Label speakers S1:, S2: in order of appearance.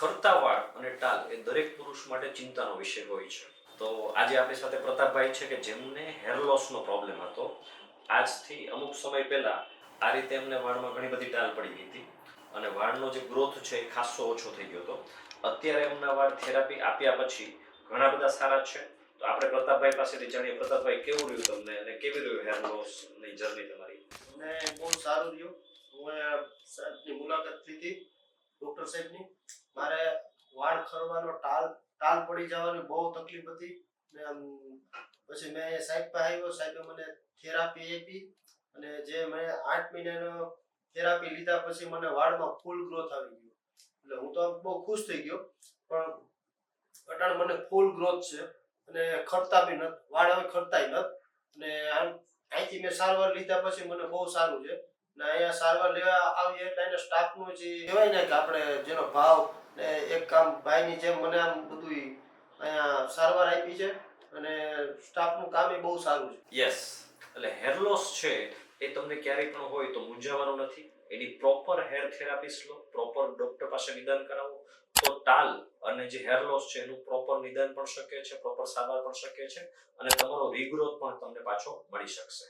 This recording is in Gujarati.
S1: ખરતા વાળ અને ટાલ એ દરેક પુરુષ માટે ચિંતાનો વિષય હોય છે. તો આજે આપણી સાથે પ્રતાપભાઈ છે કે જેમને હેર લોસનો પ્રોબ્લેમ હતો. આજથી અમુક સમય પહેલા આ રીતે એમને વાળમાં ઘણી બધી ટાલ પડી ગઈ હતી અને વાળનો જે ગ્રોથ છે એ ખાસો ઓછો થઈ ગયો હતો. અત્યારે એમના વાળ થેરાપી આપ્યા પછી ઘણા બધા સારા છે. તો આપણે પ્રતાપભાઈ પાસેથી જાણીએ, પ્રતાપભાઈ કેવું રહ્યું તમને અને કેવી રહ્યું હેર લોસની જર્ની તમારી?
S2: મને બહુ સારું રહ્યું. હું સાહેબની મુલાકાત લીધી, ડૉક્ટર સાહેબની. મારે વાળ ખરવાનો ટાલ પડી જવાની બહુ તકલીફ હતી. પછી મેં સાહેબ પાસે આવ્યો. સાહેબે મને થેરાપી આપી અને જે મેં 8 મહિનાનો થેરાપી લીધા પછી મને વાળમાં ફૂલ ગ્રોથ આવી ગયો. એટલે હું તો બહુ ખુશ થઈ ગયો. પણ અટાણે મને ફૂલ ગ્રોથ છે અને ખરતા બી નથી, વાળ હવે ખરતાય નથી. અને અહીંથી મેં સારવાર લીધા પછી મને બહુ સારું છે. ને અહીંયા સારવાર લેવા આવીએ એટલે એને સ્ટાફનું જે કહેવાય ને કે આપણે જેનો ભાવ ને એક કામ ભાઈની જેમ મને આમ બધું અહીંયા સારવાર આપી છે અને સ્ટાફનું કામ એ બહુ સારું છે.
S1: યસ, એટલે હેર લોસ છે એ તમને ક્યારેય પણ હોય તો મૂંઝાવાનું નથી. એની પ્રોપર હેર થેરાપિસ્ટ લો, પ્રોપર ડોક્ટર પાસે નિદાન કરાવો તો ટાલ અને જે હેર લોસ છે એનું પ્રોપર નિદાન પણ શક્ય છે, પ્રોપર સારવાર પણ શક્ય છે અને તમારો રીગ્રોથ પણ તમને પાછો મળી શકશે.